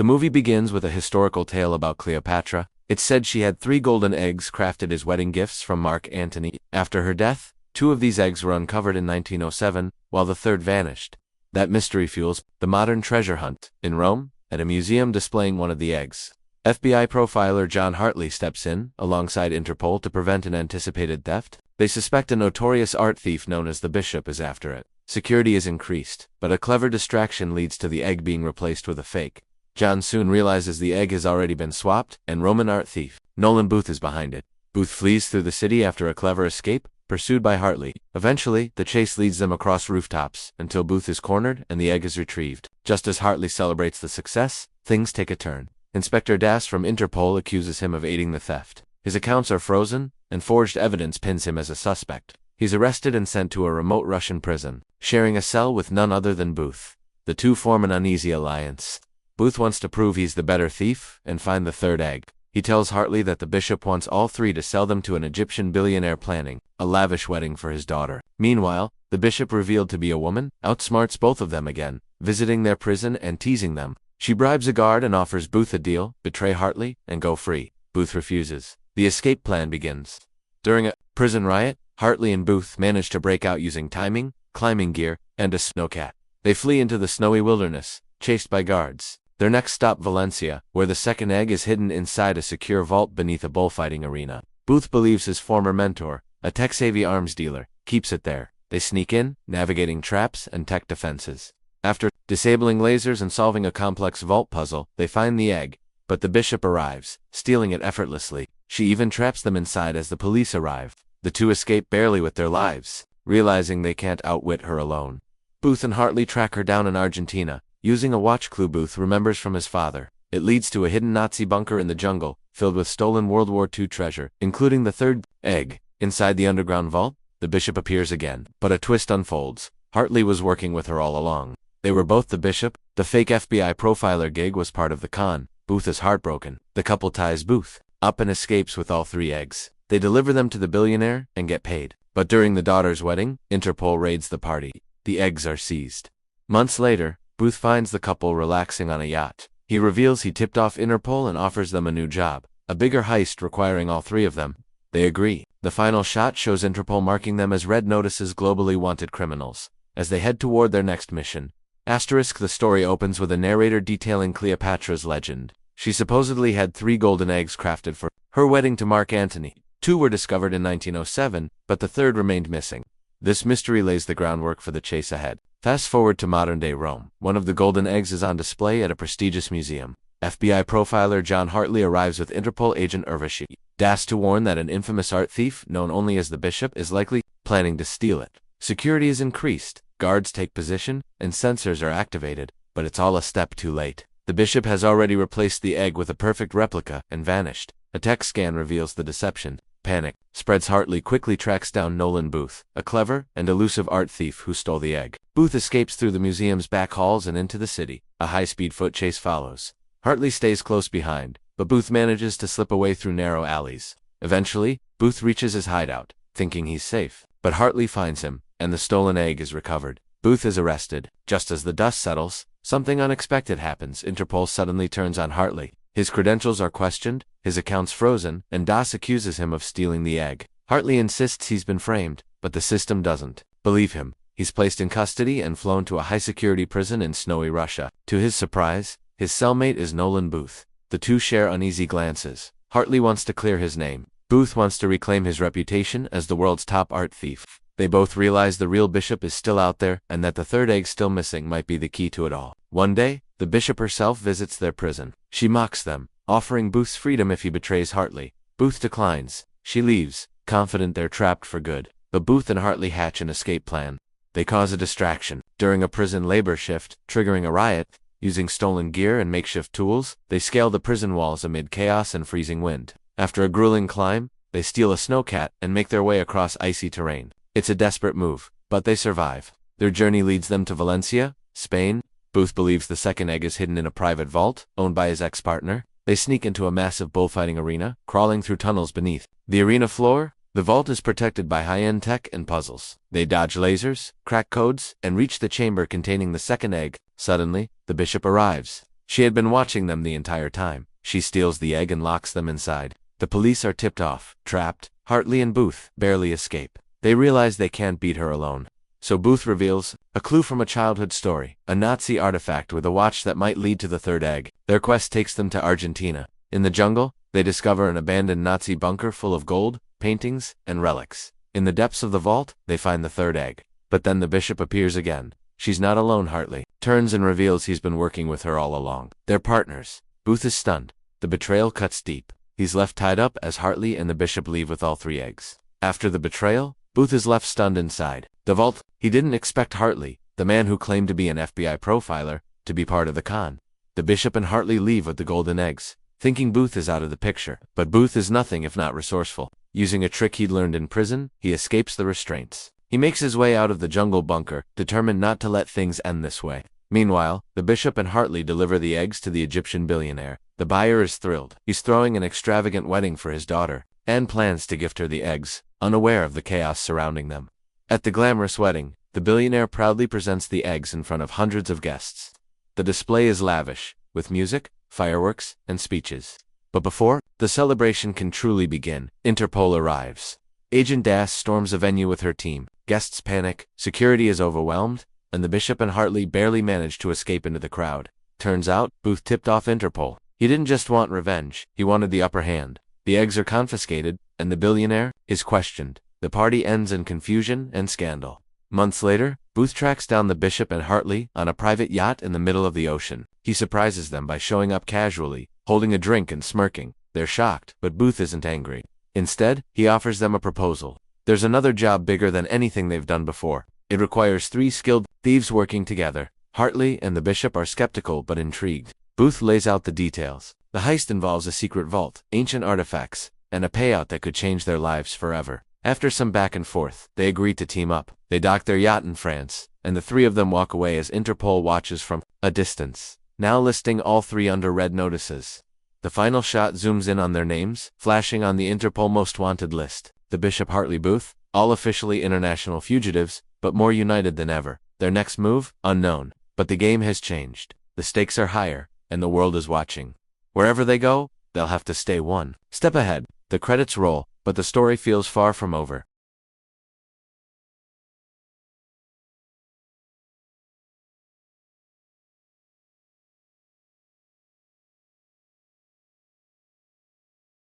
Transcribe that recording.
The movie begins with a historical tale about Cleopatra. It's said she had 3 golden eggs crafted as wedding gifts from Mark Antony. After her death, 2 of these eggs were uncovered in 1907, while the third vanished. That mystery fuels the modern treasure hunt. In Rome, at a museum displaying one of the eggs, FBI profiler John Hartley steps in, alongside Interpol, to prevent an anticipated theft. They suspect a notorious art thief known as the Bishop is after it. Security is increased, but a clever distraction leads to the egg being replaced with a fake. John soon realizes the egg has already been swapped, and Roman art thief Nolan Booth is behind it. Booth flees through the city after a clever escape, pursued by Hartley. Eventually, the chase leads them across rooftops, until Booth is cornered and the egg is retrieved. Just as Hartley celebrates the success, things take a turn. Inspector Das from Interpol accuses him of aiding the theft. His accounts are frozen, and forged evidence pins him as a suspect. He's arrested and sent to a remote Russian prison, sharing a cell with none other than Booth. The two form an uneasy alliance. Booth wants to prove he's the better thief and find the third egg. He tells Hartley that the Bishop wants all 3 to sell them to an Egyptian billionaire planning a lavish wedding for his daughter. Meanwhile, the Bishop, revealed to be a woman, outsmarts both of them again, visiting their prison and teasing them. She bribes a guard and offers Booth a deal: betray Hartley and go free. Booth refuses. The escape plan begins. During a prison riot, Hartley and Booth manage to break out using timing, climbing gear, and a snowcat. They flee into the snowy wilderness, chased by guards. Their next stop, Valencia, where the second egg is hidden inside a secure vault beneath a bullfighting arena. Booth believes his former mentor, a tech-savvy arms dealer, keeps it there. They sneak in, navigating traps and tech defenses. After disabling lasers and solving a complex vault puzzle, they find the egg, but the Bishop arrives, stealing it effortlessly. She even traps them inside as the police arrive. The two escape barely with their lives, realizing they can't outwit her alone. Booth and Hartley track her down in Argentina, using a watch clue Booth remembers from his father. It leads to a hidden Nazi bunker in the jungle, filled with stolen World War II treasure, including the third egg. Inside the underground vault, the Bishop appears again, but a twist unfolds. Hartley was working with her all along. They were both the Bishop. The fake FBI profiler gig was part of the con. Booth is heartbroken. The couple ties Booth up and escapes with all 3 eggs. They deliver them to the billionaire and get paid. But during the daughter's wedding, Interpol raids the party. The eggs are seized. Months later, Booth finds the couple relaxing on a yacht. He reveals he tipped off Interpol and offers them a new job, a bigger heist requiring all 3 of them. They agree. The final shot shows Interpol marking them as red notices, globally wanted criminals, as they head toward their next mission. The story opens with a narrator detailing Cleopatra's legend. She supposedly had 3 golden eggs crafted for her wedding to Mark Antony. 2 were discovered in 1907, but the third remained missing. This mystery lays the groundwork for the chase ahead. Fast forward to modern-day Rome. One of the golden eggs is on display at a prestigious museum. FBI profiler John Hartley arrives with Interpol agent Urvashi. Das to warn that an infamous art thief, known only as the Bishop, is likely planning to steal it. Security is increased. Guards take position, and sensors are activated, but it's all a step too late. The Bishop has already replaced the egg with a perfect replica and vanished. A tech scan reveals the deception. Panic spreads. Hartley quickly tracks down Nolan Booth, a clever and elusive art thief who stole the egg. Booth escapes through the museum's back halls and into the city. A high-speed foot chase follows. Hartley stays close behind, but Booth manages to slip away through narrow alleys. Eventually, Booth reaches his hideout, thinking he's safe. But Hartley finds him, and the stolen egg is recovered. Booth is arrested. Just as the dust settles, something unexpected happens. Interpol suddenly turns on Hartley. His credentials are questioned, his accounts frozen, and Das accuses him of stealing the egg. Hartley insists he's been framed, but the system doesn't believe him. He's placed in custody and flown to a high-security prison in snowy Russia. To his surprise, his cellmate is Nolan Booth. The two share uneasy glances. Hartley wants to clear his name. Booth wants to reclaim his reputation as the world's top art thief. They both realize the real Bishop is still out there, and that the third egg still missing might be the key to it all. One day, the Bishop herself visits their prison. She mocks them, offering Booth's freedom if he betrays Hartley. Booth declines. She leaves, confident they're trapped for good. But Booth and Hartley hatch an escape plan. They cause a distraction. During a prison labor shift, triggering a riot, using stolen gear and makeshift tools, they scale the prison walls amid chaos and freezing wind. After a grueling climb, they steal a snowcat and make their way across icy terrain. It's a desperate move, but they survive. Their journey leads them to Valencia, Spain. Booth believes the second egg is hidden in a private vault, owned by his ex-partner. They sneak into a massive bullfighting arena, crawling through tunnels beneath the arena floor. The vault is protected by high-end tech and puzzles. They dodge lasers, crack codes, and reach the chamber containing the second egg. Suddenly, the Bishop arrives. She had been watching them the entire time. She steals the egg and locks them inside. The police are tipped off. Trapped, Hartley and Booth barely escape. They realize they can't beat her alone. So Booth reveals a clue from a childhood story, a Nazi artifact with a watch that might lead to the third egg. Their quest takes them to Argentina. In the jungle, they discover an abandoned Nazi bunker full of gold, paintings, and relics. In the depths of the vault, they find the third egg. But then the bishop appears again. She's not alone. Hartley turns and reveals he's been working with her all along. They're partners. Booth is stunned. The betrayal cuts deep. He's left tied up as Hartley and the bishop leave with all 3 eggs. After the betrayal, Booth is left stunned inside the vault. He didn't expect Hartley, the man who claimed to be an FBI profiler, to be part of the con. The bishop and Hartley leave with the golden eggs, thinking Booth is out of the picture. But Booth is nothing if not resourceful. Using a trick he'd learned in prison, he escapes the restraints. He makes his way out of the jungle bunker, determined not to let things end this way. Meanwhile, the bishop and Hartley deliver the eggs to the Egyptian billionaire. The buyer is thrilled. He's throwing an extravagant wedding for his daughter, and plans to gift her the eggs, unaware of the chaos surrounding them. At the glamorous wedding, the billionaire proudly presents the eggs in front of hundreds of guests. The display is lavish, with music, fireworks, and speeches. But before the celebration can truly begin, Interpol arrives. Agent Das storms a venue with her team. Guests panic, security is overwhelmed, and the bishop and Hartley barely manage to escape into the crowd. Turns out, Booth tipped off Interpol. He didn't just want revenge, he wanted the upper hand. The eggs are confiscated, and the billionaire is questioned. The party ends in confusion and scandal. Months later, Booth tracks down the bishop and Hartley on a private yacht in the middle of the ocean. He surprises them by showing up casually, holding a drink and smirking. They're shocked, but Booth isn't angry. Instead, he offers them a proposal. There's another job bigger than anything they've done before. It requires 3 skilled thieves working together. Hartley and the bishop are skeptical but intrigued. Booth lays out the details. The heist involves a secret vault, ancient artifacts, and a payout that could change their lives forever. After some back and forth, they agree to team up. They dock their yacht in France, and the 3 of them walk away as Interpol watches from a distance, now listing all 3 under red notices. The final shot zooms in on their names, flashing on the Interpol most wanted list. The bishop, Hartley, Booth, all officially international fugitives, but more united than ever. Their next move? Unknown. But the game has changed. The stakes are higher, and the world is watching. Wherever they go, they'll have to stay one step ahead. The credits roll, but the story feels far from over.